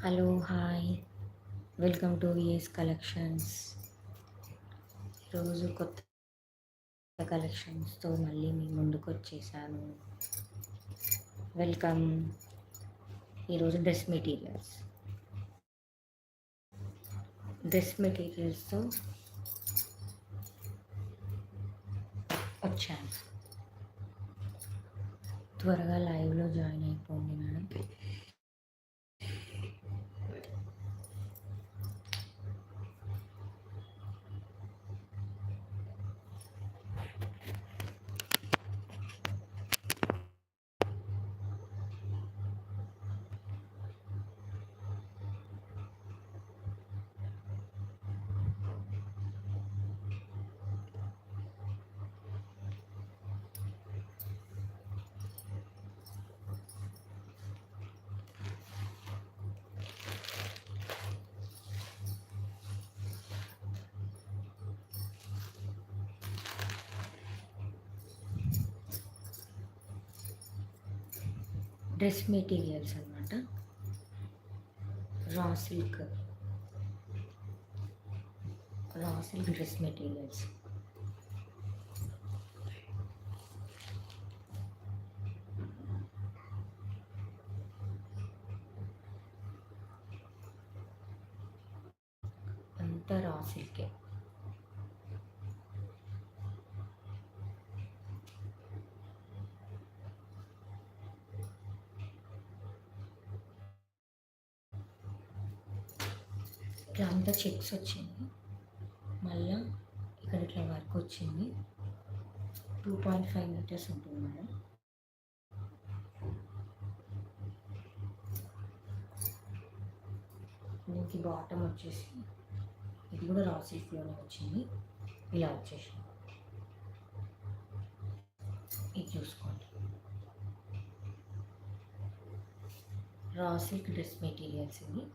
Hello hi welcome to VS collections. ఈరోజు కొత్త కలెక్షన్స్తో మళ్ళీ మీ ముందుకు వచ్చేసాను. వెల్కమ్. ఈరోజు డ్రెస్ మెటీరియల్స్తో వచ్చాను. త్వరగా లైవ్లో జాయిన్ అయిపోండి మేడం. డ్రెస్ మెటీరియల్స్ అన్నమాట. Raw silk dress materials. అంతా రా సిల్కే. ఇట్లా అంతా చెక్స్ వచ్చింది. మళ్ళా ఇక్కడ ఇట్లా వర్క్ వచ్చింది. 2.5 మీటర్స్ ఉంటుంది మేడం. దీనికి బాటమ్ వచ్చేసి ఇది కూడా రా సిల్క్లోనే వచ్చింది. ఇలా వచ్చేసి ఇది చూసుకోండి. రా సిల్క్ డ్రెస్ మెటీరియల్స్ ఇది.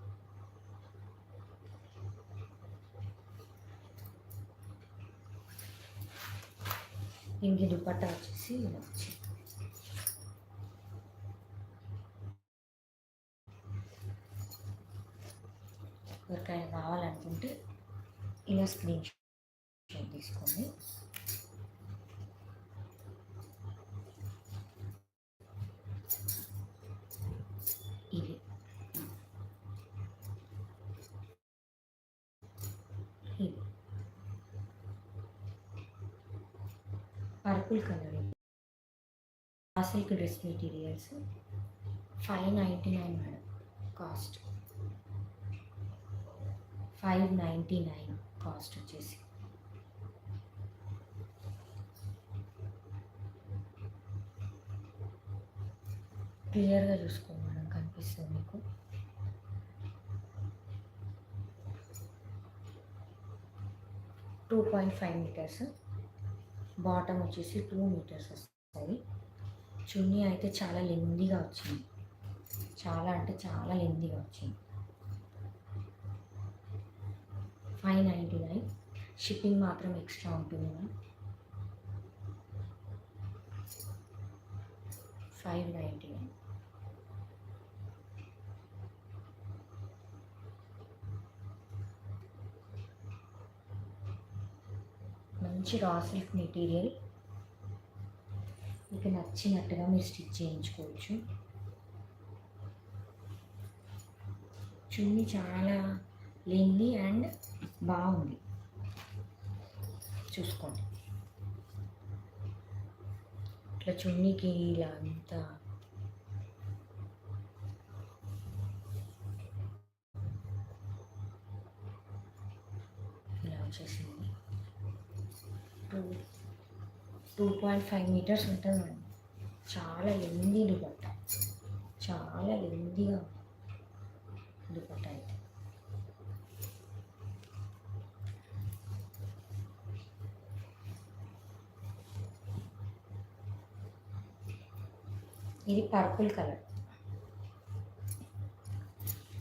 దీనికి దుపట్టా వచ్చేసి ఇలా వచ్చింది. ఎవరికైనా కావాలనుకుంటే ఇలా స్క్రీన్ షాట్ తీసుకోండి. ఇది ఇది purple colour silk dress materials 599 madam. Cost 599 cost వచ్చేసి. క్లియర్గా చూసుకోండి మేడం, కనిపిస్తుంది మీకు. Two 2.5 metres. బాటమ్ వచ్చేసి 2 మీటర్స్ వస్తాయి. చున్నీ అయితే చాలా లెందీగా వచ్చింది. చాలా అంటే చాలా లెందీగా వచ్చింది. 599. షిప్పింగ్ మాత్రం ఎక్స్ట్రా ఉంటుంది మ్యామ్. 599. మంచి రా సిల్క్ మెటీరియల్. మీకు నచ్చినట్టుగా మీరు స్టిచ్ చేయించుకోవచ్చు. చున్నీ చాలా లెందీ అండ్ బాగుంది, చూసుకోండి. ఇట్లా చున్నీకి ఇలా అంతా ఇలా వచ్చేసింది. 2.5 మీటర్స్ ఉంటుంది మేడం. చాలా లెందీ దుపట్టా, చాలా లెందీగా దుపట్టా అయితే. ఇది పర్పుల్ కలర్.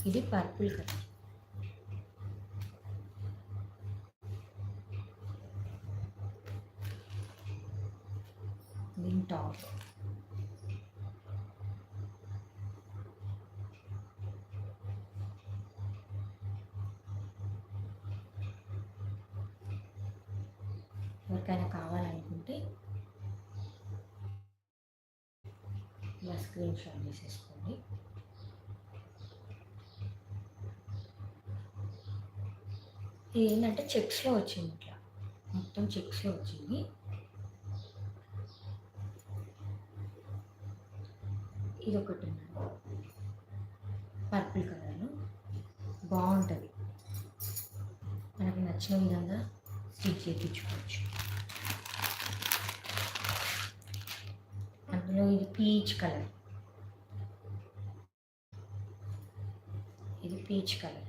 ఇది పర్పుల్ కలర్. దీని టాప్. ఎవరికైనా కావాలనుకుంటే ఇలా స్క్రీన్ షాట్ తీసేసుకోండి. ఇది ఏంటంటే చెక్స్లో వచ్చింది, ఇట్లా మొత్తం చెక్స్లో వచ్చింది. ఇది ఒకటి పర్పుల్ కలర్లో బాగుంటుంది. మనకు నచ్చిన విధంగా స్టిచ్ చేయించుకోవచ్చు. అందులో ఇది పీచ్ కలర్, ఇది పీచ్ కలర్.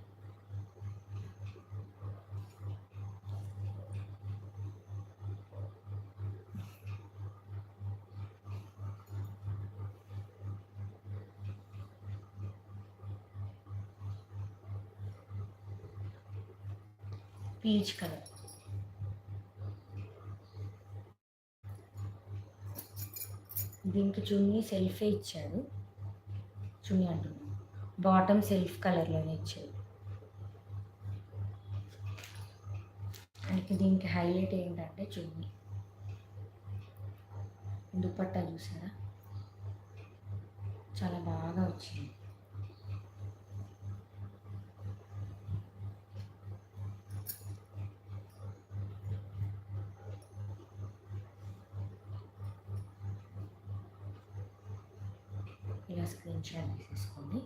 Peach colour. దీనికి చున్నీ సెల్ఫే ఇచ్చాడు, చున్నీ అంటున్నాను, బాటమ్ సెల్ఫ్ కలర్లోనే ఇచ్చాడు. అంటే దీనికి హైలైట్ ఏంటంటే చున్నీ, దుపట్టా చూసారా చాలా బాగా వచ్చింది. ఇలా స్క్రీన్ షాట్ తీసేసుకోండి.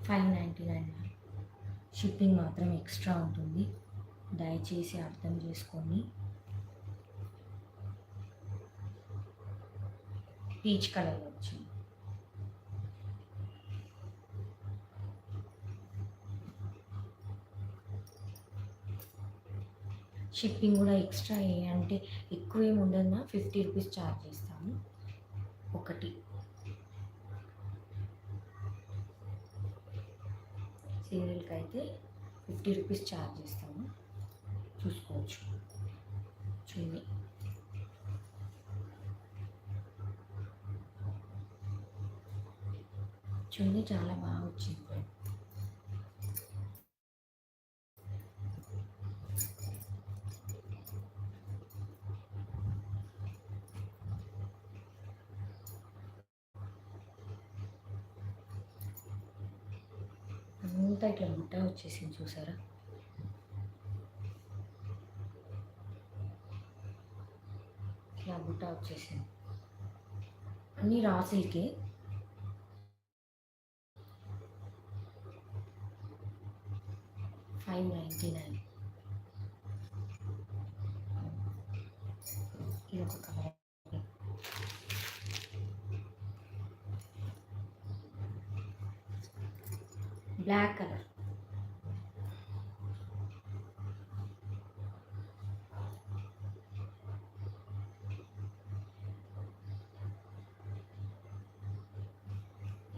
599 షిప్పింగ్ మాత్రం ఎక్స్ట్రా ఉంటుంది, దయచేసి అర్థం చేసుకోండి. పీచ్ కలర్ వచ్చింది. షిప్పింగ్ కూడా ఎక్స్ట్రా అంటే ఎక్కువ ఏమి ఉండదు, 50 రూపీస్ ఛార్జ్ చేస్తాము ఒకటి. సింగిల్కి అయితే 50 రూపీస్ ఛార్జ్ చేస్తాము, చూసుకోవచ్చు. చున్నీ చున్నీ చాలా బాగా వచ్చింది. అంతా ఇట్లా బుట్ట వచ్చేసింది చూసారా, ఇట్లా బుట్ట వచ్చేసింది. అన్నీ రా సిల్కే. $599. ఇది ఒక కలర్, బ్లాక్ కలర్.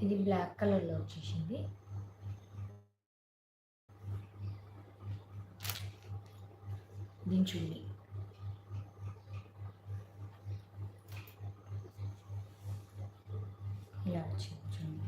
ఇది బ్లాక్ కలర్లో వచ్చేసింది. దీని చున్నీ ఇలా వచ్చింది చున్నీ.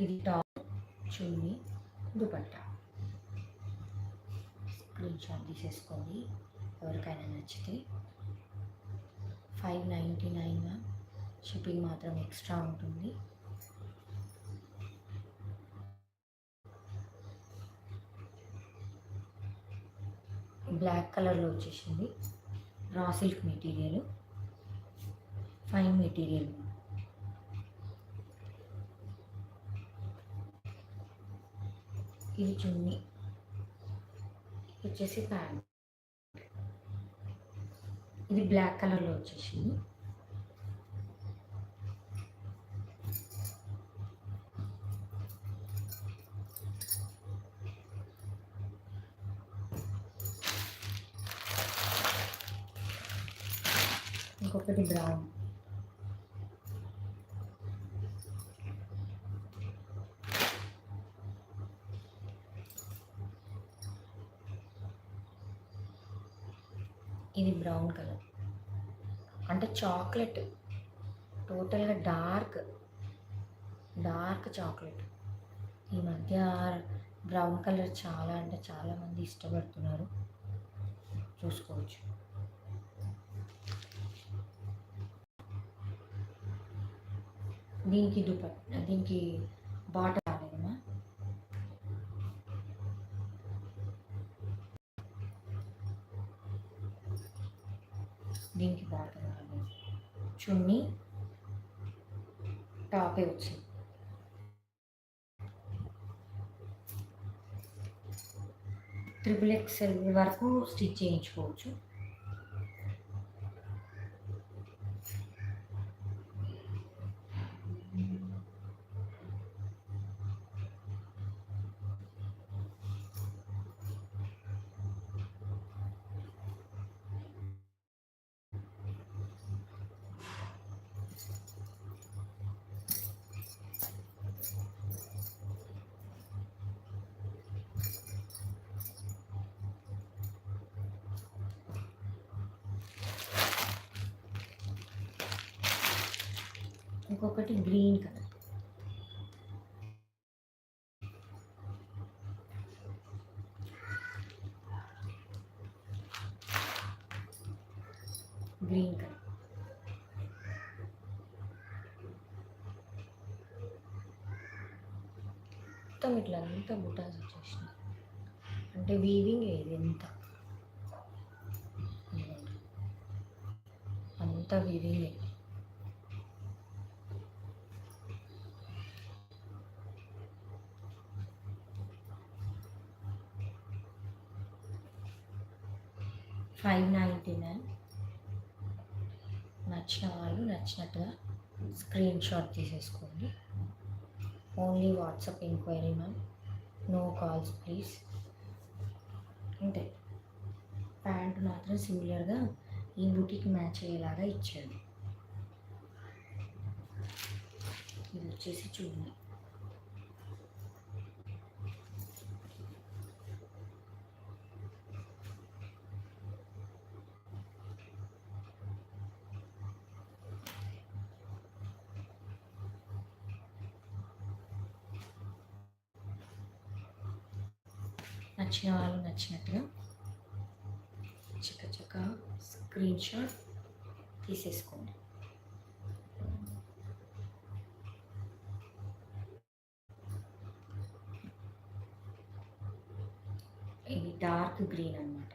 ఇది టాప్, చున్నీ, దుపట్టా. స్క్రీన్ షాట్ తీసేసుకోండి ఎవరికైనా నచ్చితే. 599 షిప్పింగ్ మాత్రం ఎక్స్ట్రా ఉంటుంది. బ్లాక్ కలర్లో వచ్చేసింది, raw silk material, fine material. ఇది చున్నీ, వచ్చేసి ప్యాంట్. ఇది బ్లాక్ కలర్లో వచ్చేసింది. ఇంకొకటి బ్రౌన్, ఇది బ్రౌన్ కలర్, అంటే చాక్లెట్, టోటల్గా డార్క్ చాక్లెట్. ఈ మధ్య బ్రౌన్ కలర్ చాలా అంటే చాలామంది ఇష్టపడుతున్నారు, చూసుకోవచ్చు. దీనికి బాటమ్ రాలేదమ్మా. దీనికి బాటమ్ రాలేదు, చున్నీ టాపే వచ్చింది. XXL వరకు స్టిచ్ చేయించుకోవచ్చు. ఇంకొకటి గ్రీన్ కలర్, మొత్తం ఇట్లా అంతా బుటాస్ వచ్చేసినాయి, అంటే వీవింగ్ ఏది అంత వీవింగ్. $599. నచ్చిన వాళ్ళు నచ్చినట్టుగా స్క్రీన్ షాట్ తీసేసుకోండి. Only WhatsApp enquiry ma'am, no calls please. అంటే ప్యాంట్ మాత్రం సిమిలర్గా ఈ బుటీకి మ్యాచ్ అయ్యేలాగా ఇచ్చాడు. ఇది వచ్చేసి చూడండి, నచ్చిన వాళ్ళు నచ్చినట్టుగా చక్క స్క్రీన్ షాట్ తీసేసుకోండి. ఇది డార్క్ గ్రీన్ అన్నమాట.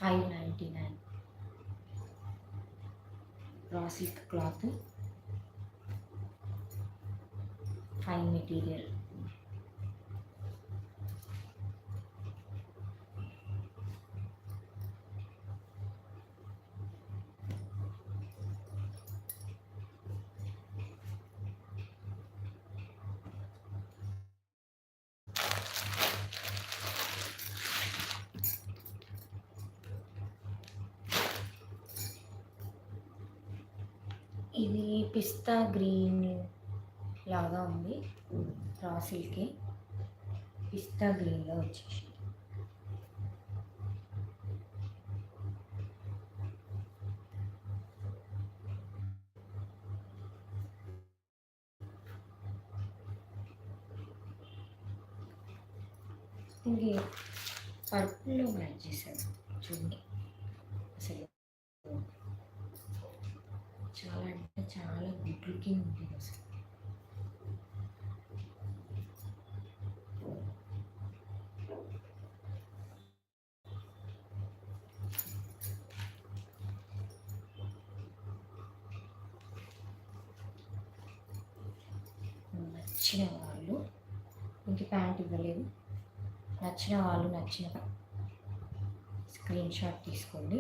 $599 raw silk cloth, fine material. ఇది పిస్తా గ్రీన్ లాగా ఉంది, రా సిల్కే పిస్తా గ్రీన్లో వచ్చేసి. ఇంకే పర్పుల్లో మ్యాచ్ చేశాడు చూడండి, అసలు చాలా అంటే చాలా గుడ్ లుకింగ్ ఉంటుంది అసలు. నచ్చిన వాళ్ళు, ఇంక ప్యాంట్ ఇవ్వలేదు, నచ్చిన వాళ్ళు నచ్చిన స్క్రీన్ షాట్ తీసుకోండి.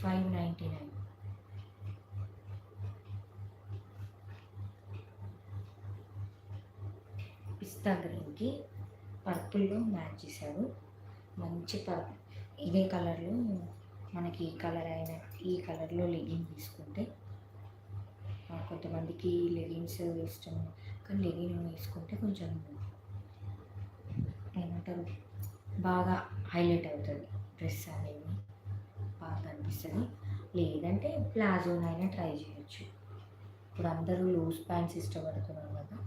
$599. పిస్తా గ్రీన్కి పర్పుల్లో మ్యాచ్ చేశాడు, మంచి ఇదే కలర్లో మనకి ఈ కలర్ అయిన ఈ కలర్లో లెగ్గింగ్ తీసుకుంటే కొంతమందికి లెగిన్స్ ఇష్టం, కానీ లెగిన్ వేసుకుంటే కొంచెం ఏమంటారు బాగా హైలైట్ అవుతుంది డ్రెస్ అనేది, బాగా అనిపిస్తుంది. లేదంటే ప్లాజోనైనా ట్రై చేయొచ్చు. ఇప్పుడు అందరూ లూజ్ ప్యాంట్స్ ఇష్టపడుతున్నారు కదా.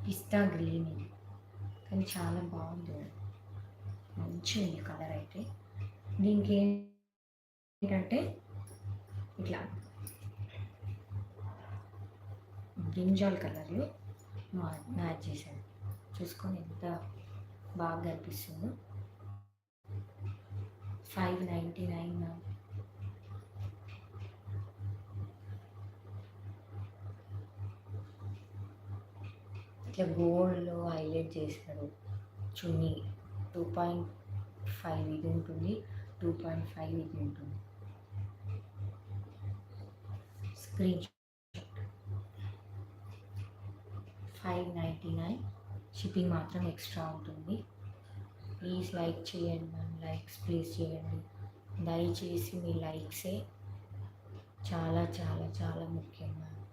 పిస్తా గ్రీన్ ఇది, కానీ చాలా బాగుంది, మంచి ఉంది కలర్ అయితే. దీనికి ఏంటంటే ఇట్లా బ్రింజాల్ కలర్లో మ్యాచ్ చేశాను. చూసుకొని ఎంత బాగా కనిపిస్తుందో. 599. ఇట్లా గోల్డ్లో హైలైట్ చేశారు. చున్నీ 2.5 ఇది ఉంటుంది, 2.5 ఇది ఉంటుంది. స్క్రీన్ 599. షిప్పింగ్ మాత్రం ఎక్స్ట్రా ఉంటుంది. ప్లీజ్ లైక్ చేయండి మ్యామ్, లైక్స్ ప్లీజ్ చేయండి. దయచేసి మీ లైక్సే చాలా చాలా చాలా ముఖ్యం మ్యామ్.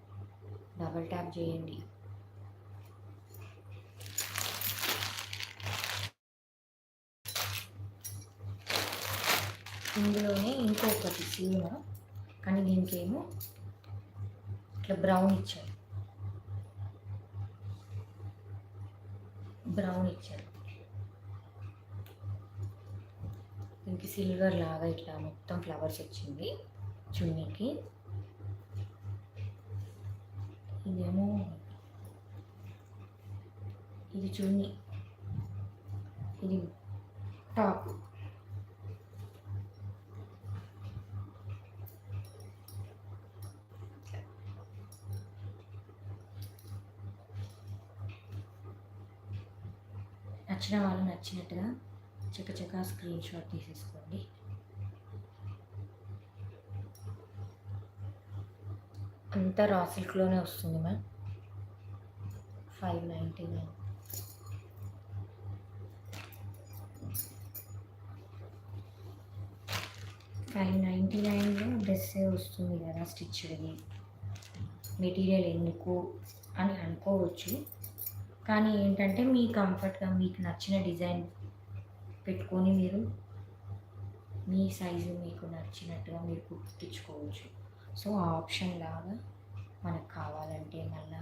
డబల్ ట్యాప్ చేయండి. ఇందులోనే ఇంకొకటి సీమ, కానీ దీనికేమో ఇట్లా బ్రౌన్ ఇచ్చారు, దీనికి సిల్వర్ లాగా ఇట్లా మొత్తం ఫ్లవర్స్ వచ్చింది చున్నీకి. ఇదేమో ఇది చున్నీ, ఇది టాప్. నచ్చిన వాళ్ళు నచ్చినట్టుగా చక్కచక్క స్క్రీన్ షాట్ తీసేసుకోండి. అంతా రా సిల్క్లోనే వస్తుంది మ్యామ్. 599. $599లో డ్రెస్సే వస్తుంది కదా స్టిచ్డ్ది. మెటీరియల్ ఎందుకు అని అనుకోవచ్చు, కానీ ఏంటంటే మీ కంఫర్ట్గా మీకు నచ్చిన డిజైన్ పెట్టుకొని మీరు మీ సైజు మీకు నచ్చినట్టుగా మీరు కుట్టించుకోవచ్చు. సో ఆప్షన్ లాగా మనకు కావాలంటే మళ్ళీ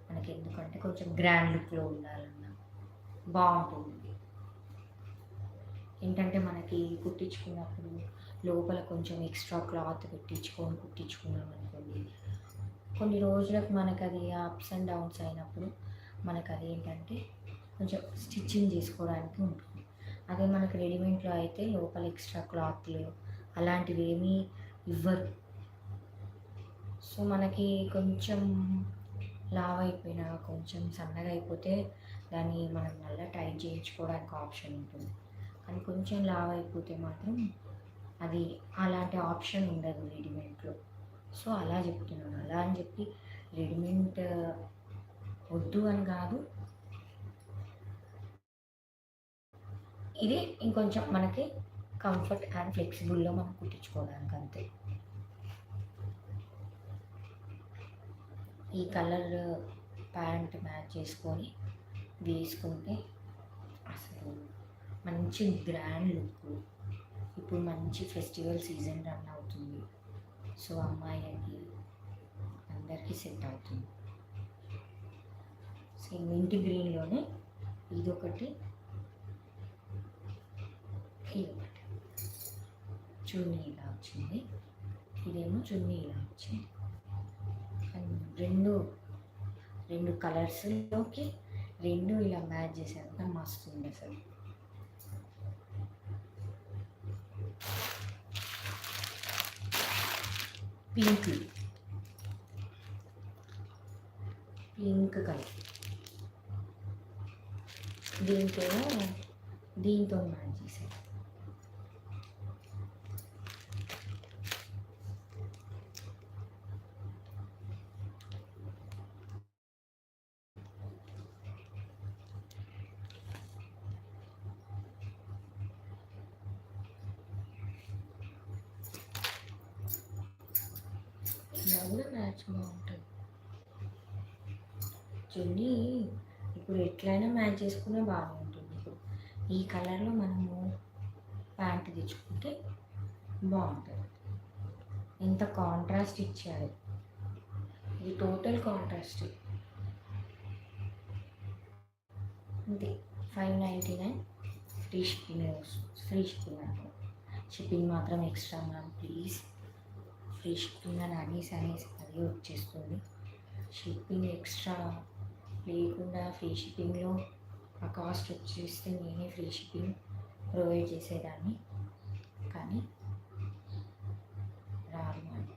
మనకి, ఎందుకంటే కొంచెం గ్రాండ్ లుక్లో ఉండాలన్నా బాగుంటుంది. ఏంటంటే మనకి కుట్టించుకున్నప్పుడు లోపల కొంచెం ఎక్స్ట్రా క్లాత్ కుట్టించుకున్నాం అనుకోండి, కొన్ని రోజులకు మనకు అది అప్స్ అండ్ డౌన్స్ అయినప్పుడు మనకు అది ఏంటంటే కొంచెం స్టిచ్చింగ్ చేసుకోవడానికి ఉంటుంది. అదే మనకు రెడీమేడ్లో అయితే లోపల ఎక్స్ట్రా క్లాత్లు అలాంటివి ఏమీ ఇవ్వరు. సో మనకి కొంచెం లావ్ అయిపోయినా కొంచెం సన్నగా అయిపోతే దాన్ని మనం మళ్ళీ టైట్ చేయించుకోవడానికి ఆప్షన్ ఉంటుంది. కానీ కొంచెం లావ్ అయిపోతే మాత్రం అది అలాంటి ఆప్షన్ ఉండదు రెడీమేడ్లో. సో అలా చెప్తున్నాను. అలా అని చెప్పి రెడీమేడ్ వద్దు అని కాదు, ఇది ఇంకొంచెం మనకి కంఫర్ట్ అండ్ ఫ్లెక్సిబుల్లో మనం కుట్టించుకోవడానికి అంతే. ఈ కలర్ ప్యాంట్ మ్యాచ్ చేసుకొని వేసుకుంటే అసలు మంచి గ్రాండ్ లుక్. ఇప్పుడు మంచి ఫెస్టివల్ సీజన్ రన్ అవుతుంది, సో అమ్మాయిలకి అందరికీ సెట్ అవుతుంది. సేమ్ మింట్ గ్రీన్లోనే ఇదొకటి, ఇదొకటి చున్నీ ఇలా వచ్చింది, ఇదేమో చున్నీ ఇలా వచ్చింది. రెండు కలర్స్లోకి రెండు ఇలా మ్యాచ్ చేసేంత మస్తు ఉంది అసలు. పింక్ కలర్, దీంట్లో దీంతో మ్యాచ్ చేశాను. బ్లౌజ్ మ్యాచ్ బాగుంటుంది. చున్నీ ఇప్పుడు ఎట్లయినా మ్యాచ్ చేసుకునే బాగానే ఉంటుంది. ఇప్పుడు ఈ కలర్లో మనము ప్యాంట్ తెచ్చుకుంటే బాగుంటుంది. ఎంత కాంట్రాస్ట్ ఇచ్చాడు, ఇది టోటల్ కాంట్రాస్ట్. అంతే, 599 ఫ్రీ షిప్పింగ్. అంటే షిప్పింగ్ మాత్రం extra ma'am please. Free shipping అని అనేసి అదే వచ్చేస్తుంది. షిప్పింగ్ ఎక్స్ట్రా లేకుండా ఫ్రీ షిప్పింగ్లో ఆ కాస్ట్ వచ్చేస్తే నేనే ఫ్రీ షిప్పింగ్ ప్రొవైడ్ చేసేదాన్ని, కానీ రాదు మ్యామ్.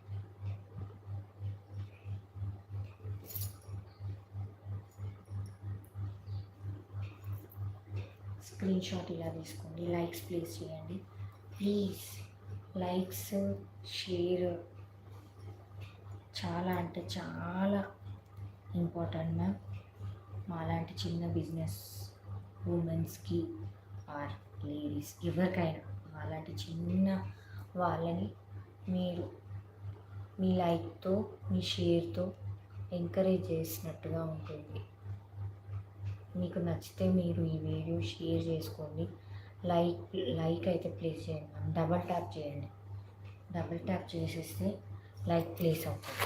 స్క్రీన్ షాట్ ఇలా తీసుకోండి, లైక్స్ ప్లేస్ చేయండి ప్లీజ్. లైక్స్, షేర్ చాలా అంటే చాలా ఇంపార్టెంట్ మ్యామ్. మాలాంటి చిన్న బిజినెస్ ఉమెన్స్కి ఆర్ లేడీస్ ఎవరికైనా మాలాంటి చిన్న వాళ్ళని మీరు మీ లైక్తో మీ షేర్తో ఎంకరేజ్ చేసినట్టుగా ఉంటుంది. మీకు నచ్చితే మీరు ఈ వీడియో షేర్ చేసుకోండి, లైక్ అయితే ప్లేస్ చేయండి మ్యామ్. డబల్ ట్యాప్ చేయండి, డబల్ ట్యాప్ చేసేస్తే లైక్ ప్లేస్ అవుతుంది.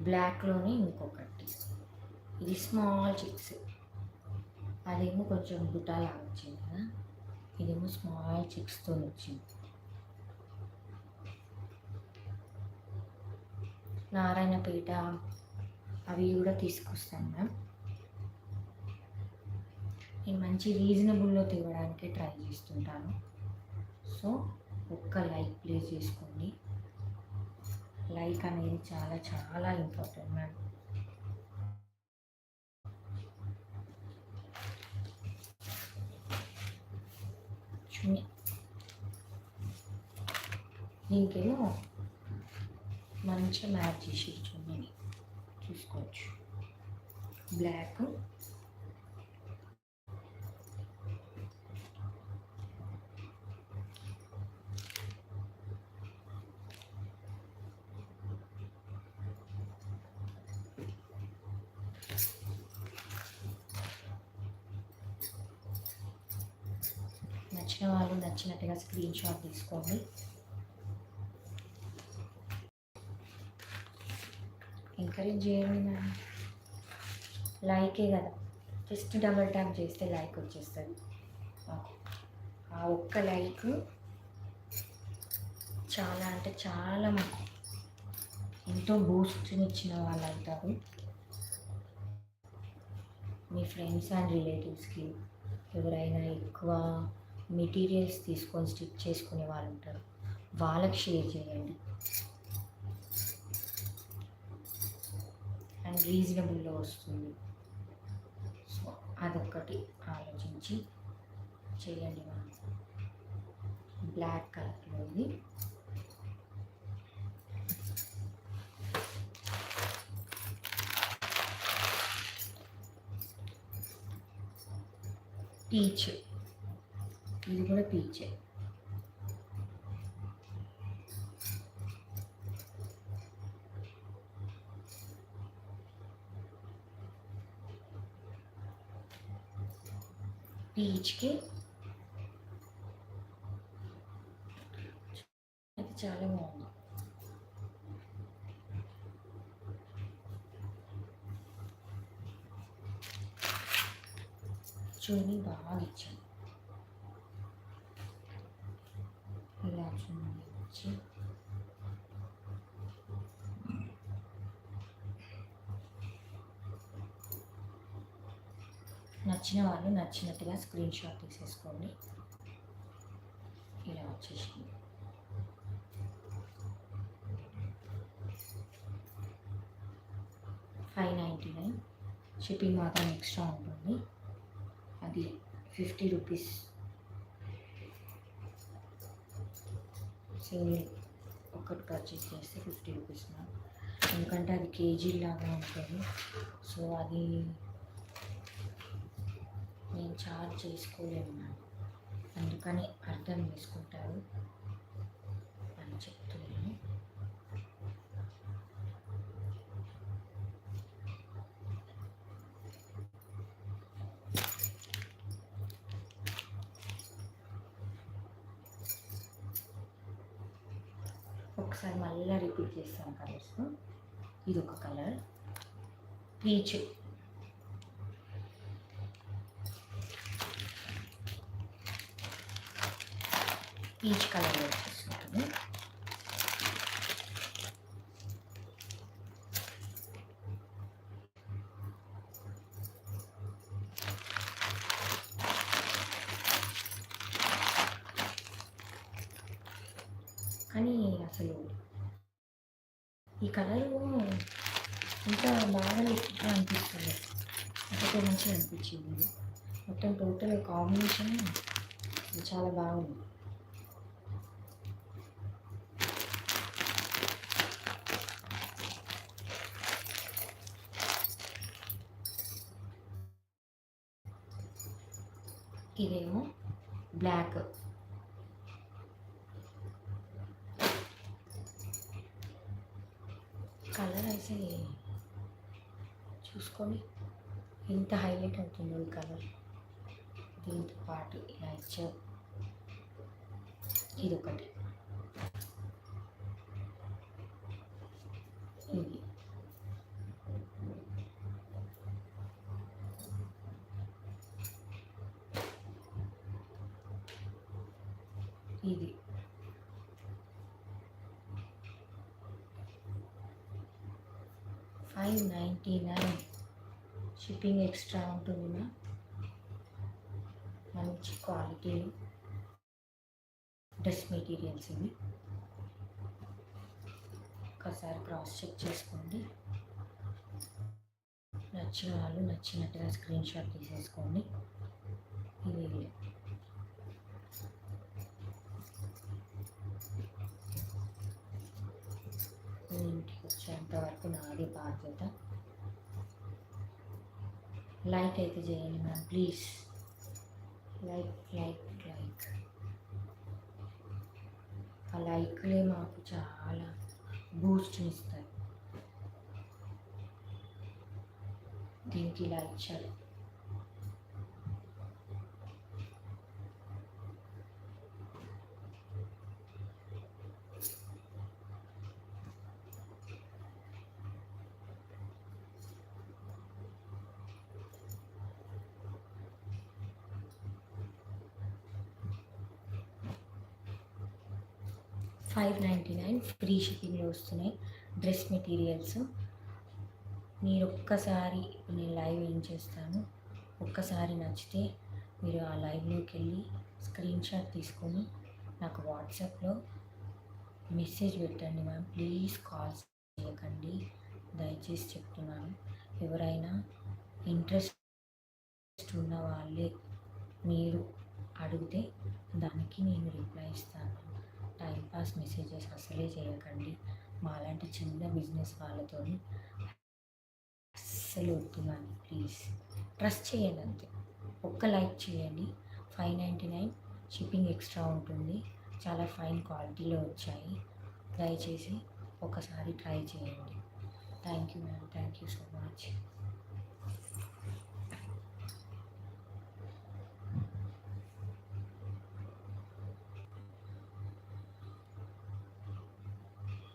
బ్లాక్లోనే ఇంకొకటి, ఇది స్మాల్ చిక్స్, అదేమో కొంచెం బుటాలా వచ్చింది కదా, ఇదేమో స్మాల్ చిక్స్తో వచ్చింది. నారాయణపేట అవి కూడా తీసుకొస్తాను మ్యామ్. నేను మంచి రీజనబుల్లో తేవడానికి ట్రై చేస్తుంటాను. సో ఒక్క లైక్ ప్లేస్ చేసుకోండి. లైక్ అనేది చాలా చాలా ఇంపార్టెంట్ మ్యామ్. చున్నీ దీనికేమో మంచిగా మ్యాచ్ చేసి చున్నీని చూసుకోవచ్చు. బ్లాక్, నచ్చిన వాళ్ళు నచ్చినట్టుగా స్క్రీన్ షాట్ తీసుకోండి. ఎంకరేజ్ చేయండి మ్యామ్. లైకే కదా, జస్ట్ డబల్ ట్యాప్ చేస్తే లైక్ వచ్చేస్తుంది. ఆ ఒక్క లైక్ చాలా అంటే చాలా మాకు ఎంతో బూస్ట్నిచ్చిన వాళ్ళు అవుతారు. మీ ఫ్రెండ్స్ అండ్ రిలేటివ్స్కి ఎవరైనా ఎక్కువ మెటీరియల్స్ తీసుకొని స్టిచ్ చేసుకునే వాళ్ళు ఉంటారు, వాళ్ళకి షేర్ చేయండి. అండ్ రీజనబుల్లో వస్తుంది. సో అదొక్కటి ఆలోచించి చేయండి మనం. బ్లాక్ కలర్లో ఇది పీచ్, ఇది కూడా పీచే. పీచ్కి అది చాలా బాగుంది. చున్నీ బాగా ఇచ్చాను, ఇలా చున్నీ ఇచ్చి నచ్చిన వాళ్ళు నచ్చినట్టుగా స్క్రీన్ షాట్ తీసేసుకోండి. ఇలా వచ్చేసింది. $599 షిప్పింగ్ మాత్రం ఎక్స్ట్రా ఉంటుంది, అది 50 రూపీస్. సింగిల్ ఒకటి పర్చేస్ చేస్తే 50 రూపీస్ మ్యామ్. ఎందుకంటే అది కేజీ లాగా ఉంటుంది, సో అది నేను చార్జ్ చేసుకోలేము మ్యామ్. అందుకని అర్థం చేసుకుంటారు, అని చెప్తున్నాను. ఒకసారి మళ్ళీ రిపీట్ చేస్తాను కలర్స్. ఇది ఒక కలర్ పీచ్, పీచ్ కలర్ వచ్చేస్తుంది. కానీ అసలు ఈ కలరు ఇంకా బాగా లిక్విడ్గా అనిపిస్తుంది, ఒకటే మంచిగా అనిపించింది. మొత్తం టోటల్ కాంబినేషన్ చాలా బాగుంది. ఇదేమో బ్లాక్, కలర్ అయితే చూసుకొని ఎంత హైలైట్ అవుతుందో ఈ కలర్. దీంతో పాటు ఇలా ఇచ్చారు. ఇదొకటి, ఇది ఇది $599 షిప్పింగ్ ఎక్స్ట్రా ఉంటుంది. మంచి క్వాలిటీ డ్రెస్ మెటీరియల్స్ ఇవి. ఒకసారి క్రాస్ చెక్ చేసుకోండి. నచ్చిన వాళ్ళు నచ్చినట్టుగా స్క్రీన్ షాట్ తీసేసుకోండి. ఇది ఇంటికి వచ్చేంత వరకు నాది బాధ్యత. లైక్ అయితే చేయండి ma'am please. Like like like ఆ లైక్లే మాకు చాలా బూస్ట్ని ఇస్తాయి. దీనికి ఇలా ఇచ్చారు. $599 ఫ్రీ షిప్పింగ్లో వస్తున్నాయి డ్రెస్ మెటీరియల్స్. మీరు ఒక్కసారి నేను లైవ్ ఏం చేస్తాను, ఒక్కసారి నచ్చితే మీరు ఆ లైవ్లోకి వెళ్ళి స్క్రీన్ షాట్ తీసుకొని నాకు వాట్సాప్లో మెసేజ్ పెట్టండి మ్యామ్. ప్లీజ్ కాల్స్ చేయకండి, దయచేసి చెప్తున్నాను. ఎవరైనా ఇంట్రెస్ట్ ఉన్న వాళ్ళే మీరు అడిగితే దానికి నేను రిప్లై ఇస్తాను. టైంపాస్ మెసేజెస్ అసలే చేయకండి. మాలాంటి చిన్న బిజినెస్ వాళ్ళతో అస్సలు వద్దున్నాను. ప్లీజ్ ట్రస్ట్ చేయండి అంతే. ఒక్క లైక్ చేయండి. $599 షిప్పింగ్ ఎక్స్ట్రా ఉంటుంది. చాలా ఫైన్ క్వాలిటీలో వచ్చాయి. దయచేసి ఒకసారి ట్రై చేయండి. Thank you ma'am, thank you so much.